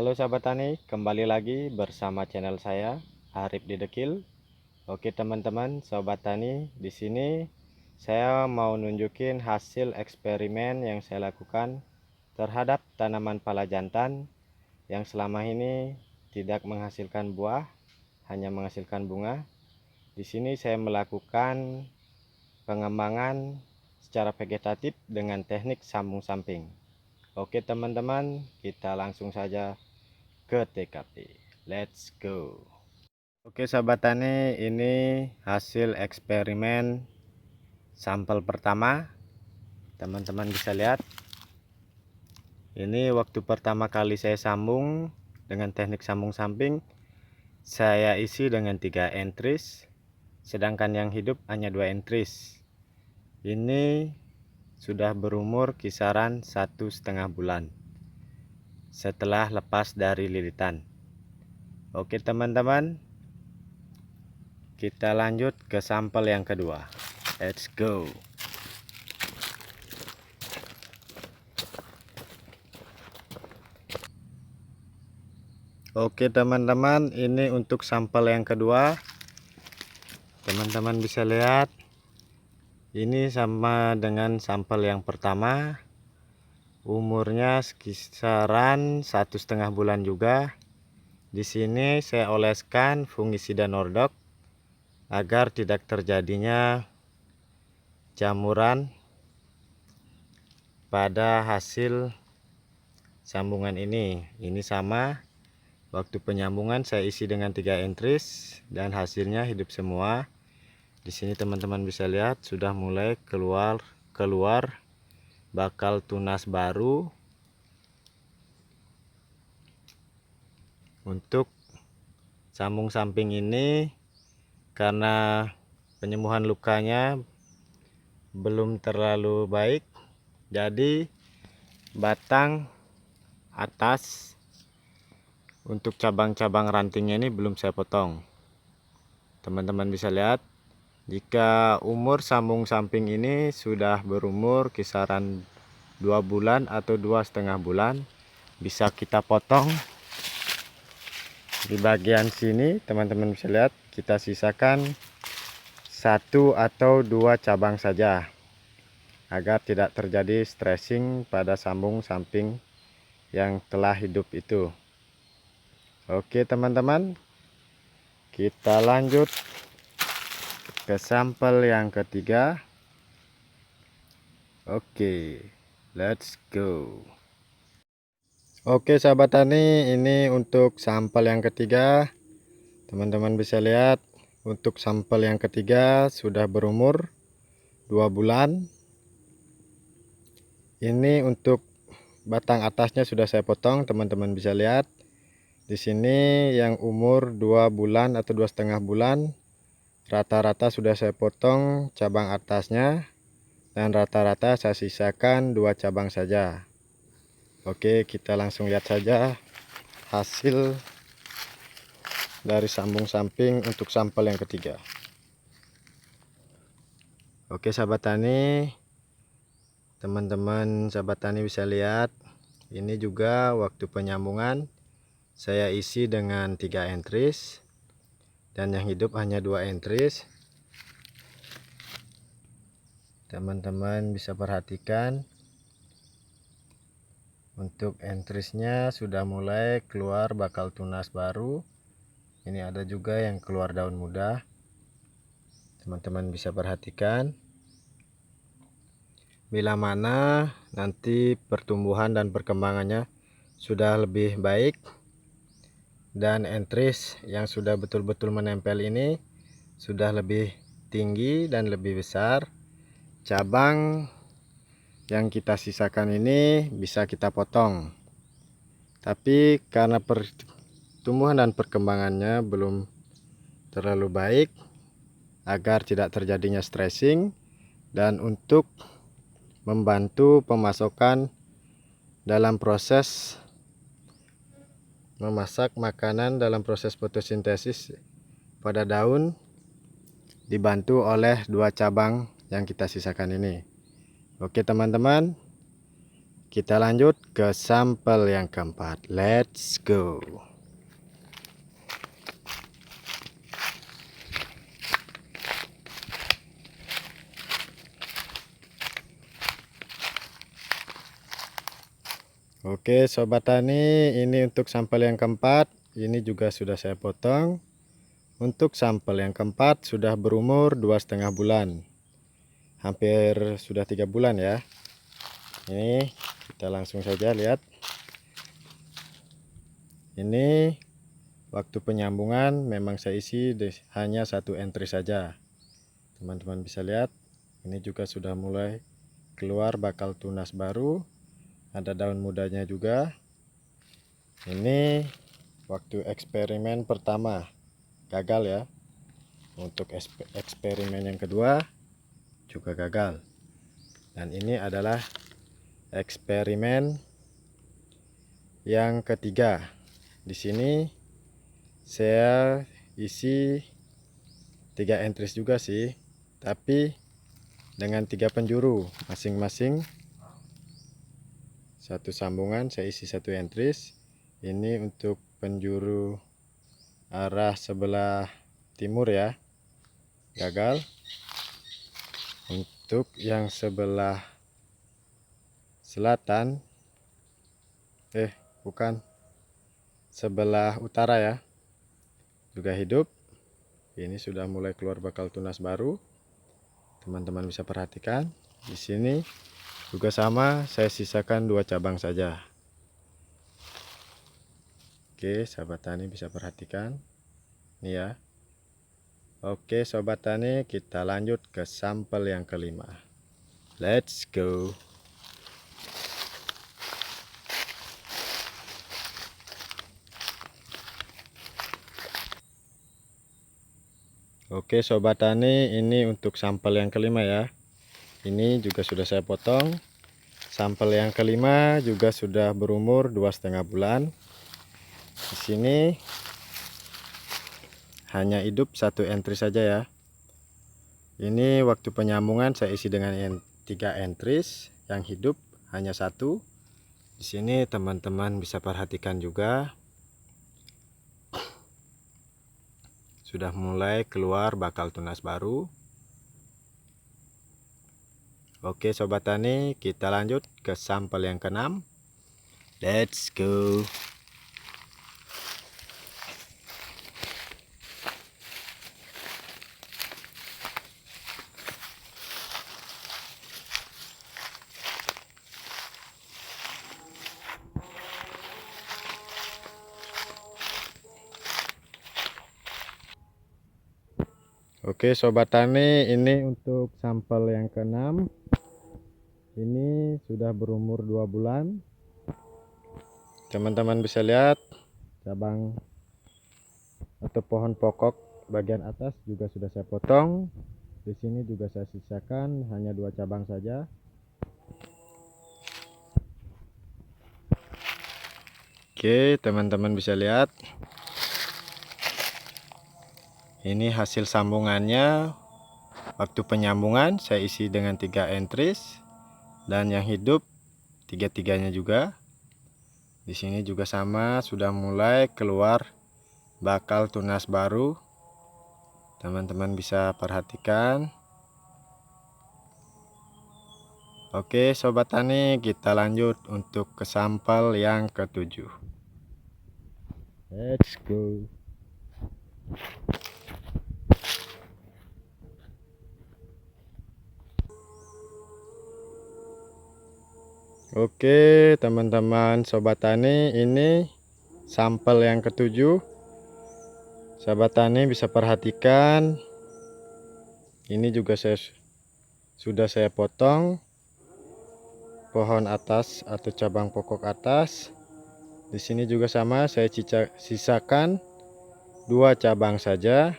Halo sahabat tani, kembali lagi bersama channel saya Arif Didekil. Oke teman-teman, sobat tani, di sini saya mau nunjukin hasil eksperimen yang saya lakukan terhadap tanaman pala jantan yang selama ini tidak menghasilkan buah, hanya menghasilkan bunga. Di sini saya melakukan pengembangan secara vegetatif dengan teknik sambung samping. Oke teman-teman, kita langsung saja ke TKP. Let's go. Oke sahabat tani, ini hasil eksperimen sampel pertama. Teman-teman bisa lihat. Ini waktu pertama kali saya sambung dengan teknik sambung samping. Saya isi dengan 3 entries, sedangkan yang hidup hanya 2 entries. Ini sudah berumur kisaran 1,5 bulan setelah lepas dari lilitan. Oke teman-teman, kita lanjut ke sampel yang kedua. Let's go. Oke teman-teman, ini untuk sampel yang kedua. Teman-teman bisa lihat, ini sama dengan sampel yang pertama. Umurnya kisaran 1,5 bulan juga. Di sini saya oleskan fungisida Nordok agar tidak terjadinya jamuran pada hasil sambungan ini. Ini sama, waktu penyambungan saya isi dengan 3 entries dan hasilnya hidup semua. Di sini teman-teman bisa lihat sudah mulai keluar bakal tunas baru. Untuk sambung samping ini, karena penyembuhan lukanya belum terlalu baik, jadi batang atas untuk cabang-cabang rantingnya ini belum saya potong. Teman-teman bisa lihat, jika umur sambung samping ini sudah berumur kisaran 2 bulan atau 2,5 bulan, bisa kita potong. Di bagian sini teman-teman bisa lihat, kita sisakan 1 atau 2 cabang saja agar tidak terjadi stressing pada sambung samping yang telah hidup itu. Oke teman-teman, kita lanjut ke sampel yang ketiga. Oke, let's go. Oke sahabat tani, ini untuk sampel yang ketiga. Teman-teman bisa lihat, untuk sampel yang ketiga sudah berumur 2 bulan. Ini untuk batang atasnya sudah saya potong, teman-teman bisa lihat. Di sini yang umur 2 bulan atau 2,5 bulan, rata-rata sudah saya potong cabang atasnya, dan rata-rata saya sisakan 2 cabang saja. Oke, kita langsung lihat saja hasil dari sambung samping untuk sampel yang ketiga. Oke sahabat tani, teman-teman sahabat tani bisa lihat, ini juga waktu penyambungan saya isi dengan 3 entries dan yang hidup hanya 2 entries. Teman-teman bisa perhatikan, untuk entriesnya sudah mulai keluar bakal tunas baru. Ini ada juga yang keluar daun muda. Teman-teman bisa perhatikan. Bila mana nanti pertumbuhan dan perkembangannya sudah lebih baik dan entries yang sudah betul-betul menempel ini sudah lebih tinggi dan lebih besar, cabang yang kita sisakan ini bisa kita potong. Tapi karena pertumbuhan dan perkembangannya belum terlalu baik, agar tidak terjadinya stressing dan untuk membantu pemasokan dalam proses memasak makanan dalam proses fotosintesis pada daun, dibantu oleh 2 cabang yang kita sisakan ini. Oke teman-teman, kita lanjut ke sampel yang keempat. Let's go. Oke sobat tani, ini untuk sampel yang keempat. Ini juga sudah saya potong. Untuk sampel yang keempat sudah berumur 2,5 bulan, hampir sudah 3 bulan ya. Ini kita langsung saja lihat. Ini waktu penyambungan memang saya isi hanya 1 entry saja. Teman-teman bisa lihat, ini juga sudah mulai keluar bakal tunas baru. Ada daun mudanya juga. Ini waktu eksperimen pertama gagal ya. Untuk eksperimen yang kedua juga gagal. Dan ini adalah eksperimen yang ketiga. Di sini saya isi 3 entries juga sih, tapi dengan 3 penjuru masing-masing. Satu sambungan saya isi 1 entries. Ini untuk penjuru arah sebelah timur ya, gagal. Untuk yang sebelah selatan, bukan, sebelah utara ya, juga hidup. Ini sudah mulai keluar bakal tunas baru. Teman-teman bisa perhatikan di sini juga sama, saya sisakan 2 cabang saja. Oke sahabat tani bisa perhatikan ini ya. Oke sobat tani, kita lanjut ke sampel yang kelima. Let's go. Oke sobat tani, ini untuk sampel yang kelima ya. Ini juga sudah saya potong. Sampel yang kelima juga sudah berumur 2,5 bulan. Di sini hanya hidup 1 entry saja ya. Ini waktu penyambungan saya isi dengan 3 entries, yang hidup hanya 1. Di sini teman-teman bisa perhatikan juga sudah mulai keluar bakal tunas baru. Oke sobat tani, kita lanjut ke sampel yang keenam. Let's go. Oke sobat tani, ini untuk sampel yang keenam. Ini sudah berumur 2 bulan. Teman-teman bisa lihat cabang atau pohon pokok bagian atas juga sudah saya potong. Di sini juga saya sisakan hanya 2 cabang saja. Oke teman-teman bisa lihat, ini hasil sambungannya. Waktu penyambungan saya isi dengan 3 entries, dan yang hidup 3-3-nya juga. Di sini juga sama, sudah mulai keluar bakal tunas baru. Teman-teman bisa perhatikan. Oke sobat tani, kita lanjut untuk ke sampel yang ke-7. Let's go. Oke teman-teman sobat tani, ini sampel yang ke-7. Sobat tani bisa perhatikan, ini juga sudah saya potong pohon atas atau cabang pokok atas. Di sini juga sama, saya sisakan 2 cabang saja.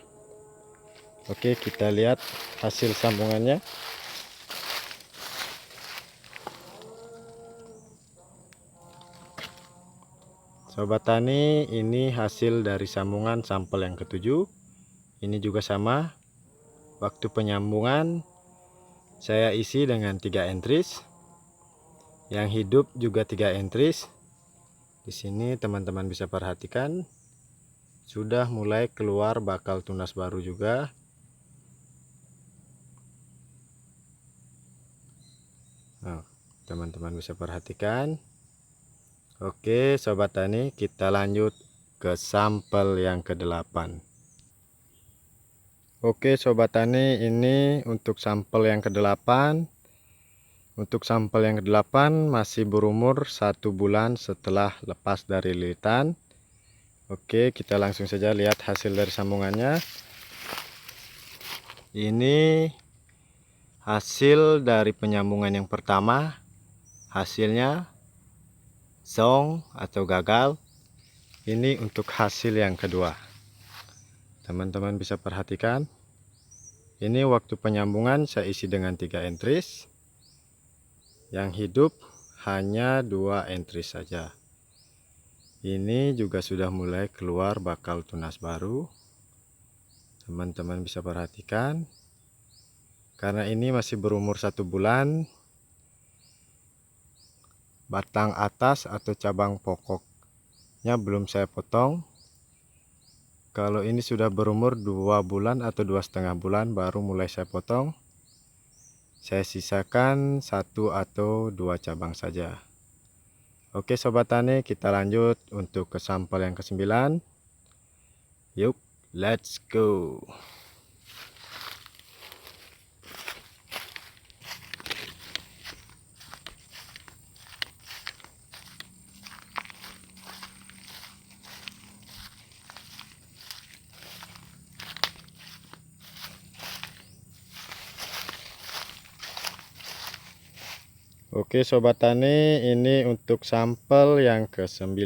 Oke, kita lihat hasil sambungannya. Sobat tani, ini hasil dari sambungan sampel yang ke-7. Ini juga sama, waktu penyambungan saya isi dengan 3 entries. Yang hidup juga 3 entries. Di sini teman-teman bisa perhatikan sudah mulai keluar bakal tunas baru juga. Nah, teman-teman bisa perhatikan. Oke sobat tani, kita lanjut ke sampel yang ke-8. Oke sobat tani, ini untuk sampel yang ke-8. Untuk sampel yang ke-8 masih berumur 1 bulan setelah lepas dari lilitan. Oke, kita langsung saja lihat hasil dari sambungannya. Ini hasil dari penyambungan yang pertama. Hasilnya zong atau gagal. Ini untuk hasil yang kedua. Teman-teman bisa perhatikan. Ini waktu penyambungan saya isi dengan 3 entries. Yang hidup hanya 2 entries saja. Ini juga sudah mulai keluar bakal tunas baru. Teman-teman bisa perhatikan. Karena ini masih berumur 1 bulan. Batang atas atau cabang pokoknya belum saya potong. Kalau ini sudah berumur 2 bulan atau 2,5 bulan baru mulai saya potong. Saya sisakan 1 atau 2 cabang saja. Oke sobat tani, kita lanjut untuk ke sampel yang ke-9. Yuk, let's go. Oke sobat tani, ini untuk sampel yang ke-9.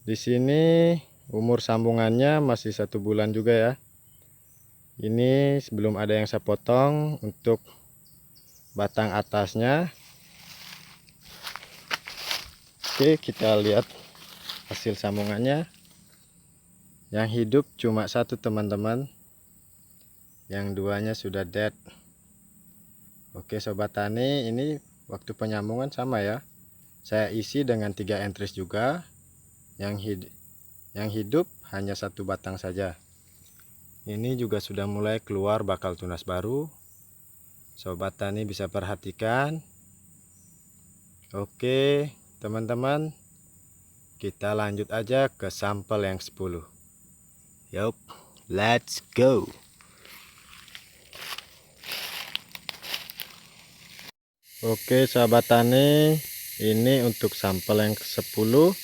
Di sini umur sambungannya masih 1 bulan juga ya. Ini sebelum ada yang saya potong untuk batang atasnya. Oke, kita lihat hasil sambungannya. Yang hidup cuma 1 teman-teman. Yang duanya sudah dead. Oke sobat tani, ini waktu penyambungan sama ya. Saya isi dengan 3 entries juga. Yang hidup hanya 1 batang saja. Ini juga sudah mulai keluar bakal tunas baru. Sobat tani bisa perhatikan. Oke teman-teman, kita lanjut aja ke sampel yang 10. Yup, let's go. Oke sahabat tani, ini untuk sampel yang ke-10.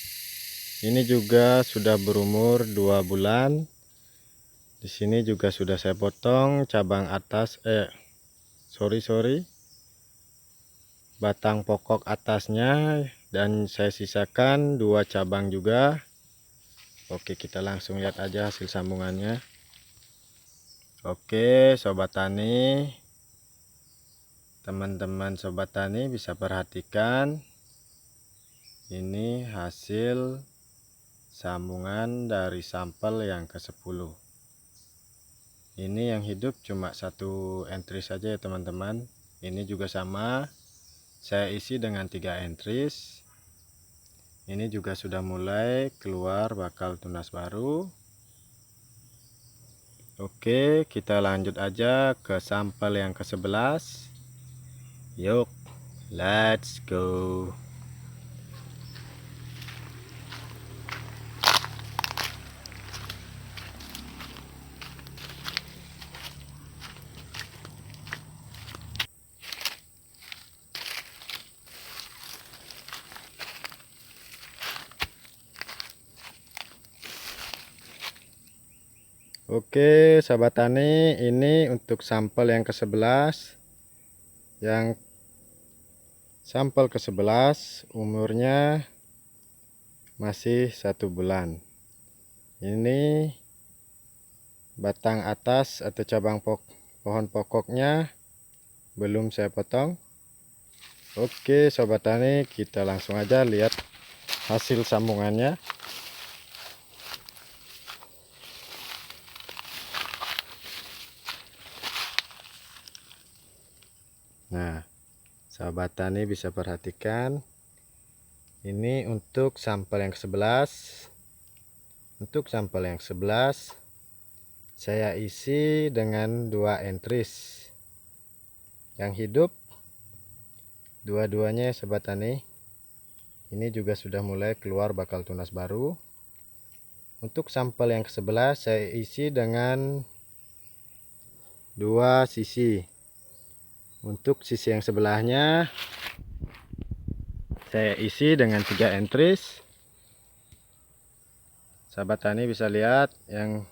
Ini juga sudah berumur 2 bulan. Di sini juga sudah saya potong cabang atas sorry, batang pokok atasnya, dan saya sisakan 2 cabang juga. Oke, kita langsung lihat aja hasil sambungannya. Oke sobat tani, teman-teman sobat tani bisa perhatikan, ini hasil sambungan dari sampel yang ke-10. Ini yang hidup cuma 1 entry saja ya teman-teman. Ini juga sama, saya isi dengan 3 entries. Ini juga sudah mulai keluar bakal tunas baru. Oke, kita lanjut aja ke sampel yang ke-11. Yuk, let's go. Oke sahabat tani, ini untuk sampel yang ke-11. Yang sampel ke-11 umurnya masih 1 bulan. Ini batang atas atau cabang pohon pokoknya belum saya potong. Oke sobat tani, kita langsung aja lihat hasil sambungannya. Nah, Sahabat tani bisa perhatikan, ini untuk sampel yang ke-11. Untuk sampel yang 11 saya isi dengan 2 entries yang hidup dua-duanya sahabat tani. Ini juga sudah mulai keluar bakal tunas baru. Untuk sampel yang ke-11 saya isi dengan 2 sisi. Untuk sisi yang sebelahnya saya isi dengan 3 entries. Sahabat tani bisa lihat yang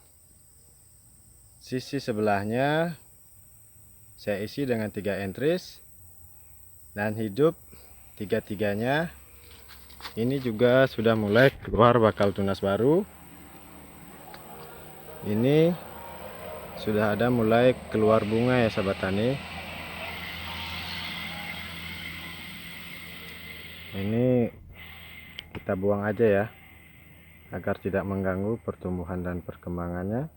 sisi sebelahnya saya isi dengan 3 entries dan hidup tiga-tiganya. Ini juga sudah mulai keluar bakal tunas baru. Ini sudah ada mulai keluar bunga ya sahabat tani. Ini kita buang aja ya, agar tidak mengganggu pertumbuhan dan perkembangannya.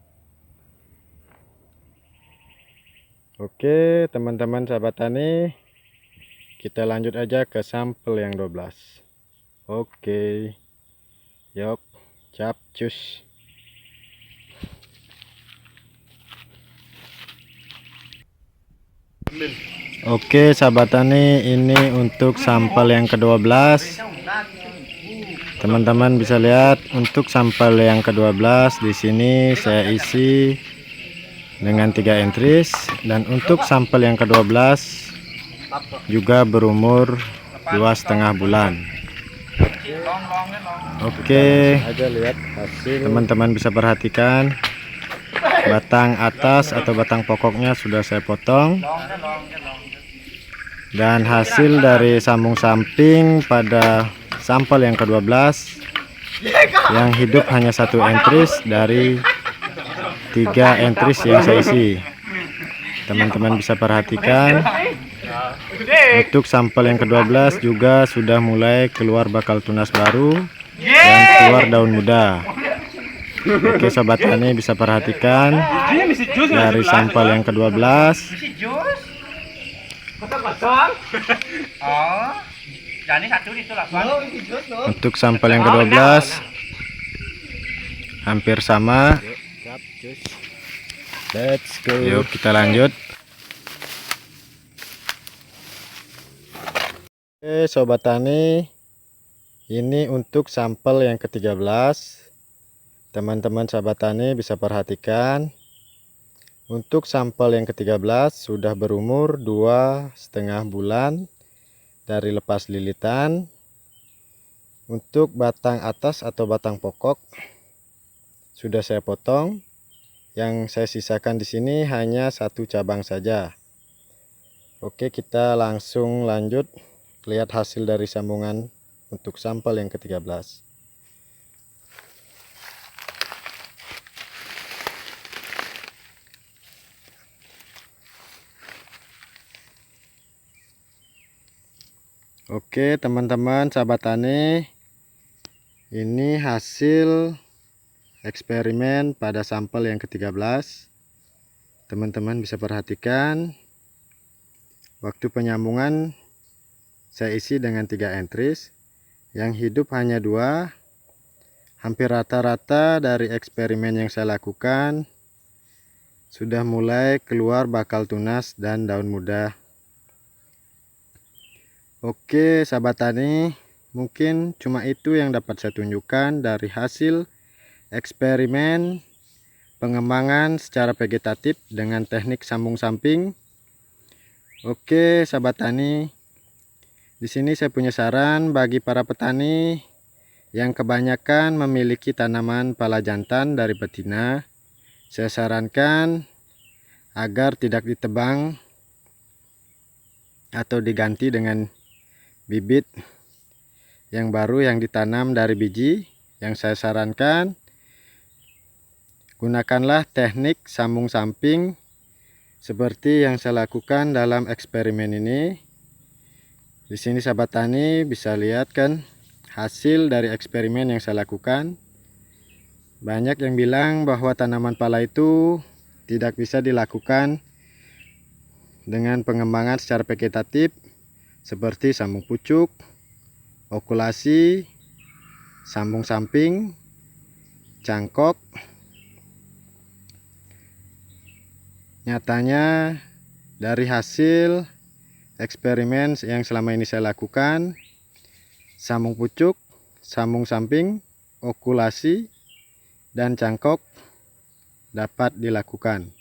Oke teman-teman sahabat tani, kita lanjut aja ke sampel yang 12. Oke, yuk, cap cus. Oke sahabat tani, ini untuk sampel yang ke-12. Teman-teman bisa lihat untuk sampel yang ke-12 di sini saya isi dengan 3 entries, dan untuk sampel yang ke-12 juga berumur 2,5 bulan. Oke, teman-teman bisa perhatikan batang atas atau batang pokoknya sudah saya potong, dan hasil dari sambung samping pada sampel yang ke-12 yang hidup hanya 1 entries dari 3 entries yang saya isi. Teman-teman bisa perhatikan untuk sampel yang ke-12 juga sudah mulai keluar bakal tunas baru dan keluar daun muda. Oke sobat tani bisa perhatikan dari sampel yang ke-12. Untuk sampel yang ke-12 hampir sama. Let's go. Yuk kita lanjut. Oke sobat tani, ini untuk sampel yang ke-13. Teman-teman sahabat tani bisa perhatikan, untuk sampel yang ke-13 sudah berumur 2,5 bulan dari lepas lilitan. Untuk batang atas atau batang pokok sudah saya potong. Yang saya sisakan di sini hanya 1 cabang saja. Oke, kita langsung lanjut lihat hasil dari sambungan untuk sampel yang ke-13. Oke teman-teman sahabat tani, ini hasil eksperimen pada sampel yang ke-13. Teman-teman bisa perhatikan waktu penyambungan saya isi dengan 3 entries, yang hidup hanya 2. Hampir rata-rata dari eksperimen yang saya lakukan sudah mulai keluar bakal tunas dan daun muda. Oke sahabat tani, mungkin cuma itu yang dapat saya tunjukkan dari hasil eksperimen pengembangan secara vegetatif dengan teknik sambung samping. Oke sahabat tani, di sini saya punya saran bagi para petani yang kebanyakan memiliki tanaman pala jantan dari betina. Saya sarankan agar tidak ditebang atau diganti dengan bibit yang baru yang ditanam dari biji. Yang saya sarankan, gunakanlah teknik sambung samping seperti yang saya lakukan dalam eksperimen ini. Di sini sahabat tani bisa lihat kan hasil dari eksperimen yang saya lakukan. Banyak yang bilang bahwa tanaman pala itu tidak bisa dilakukan dengan pengembangan secara vegetatif seperti sambung pucuk, okulasi, sambung samping, cangkok. Nyatanya dari hasil eksperimen yang selama ini saya lakukan, sambung pucuk, sambung samping, okulasi, dan cangkok dapat dilakukan.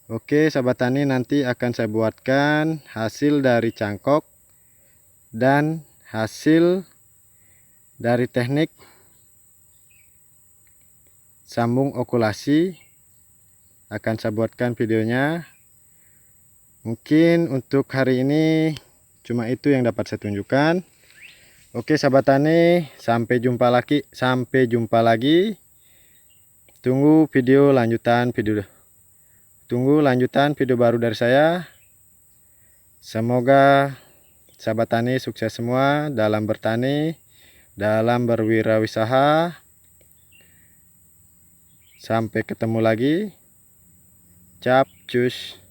Oke sahabat tani, nanti akan saya buatkan hasil dari cangkok dan hasil dari teknik sambung okulasi. Akan saya buatkan videonya. Mungkin untuk hari ini cuma itu yang dapat saya tunjukkan. Oke sahabat tani, sampai jumpa lagi. Tunggu lanjutan video baru dari saya. Semoga sahabat tani sukses semua dalam bertani, dalam berwirausaha. Sampai ketemu lagi. Cap cus.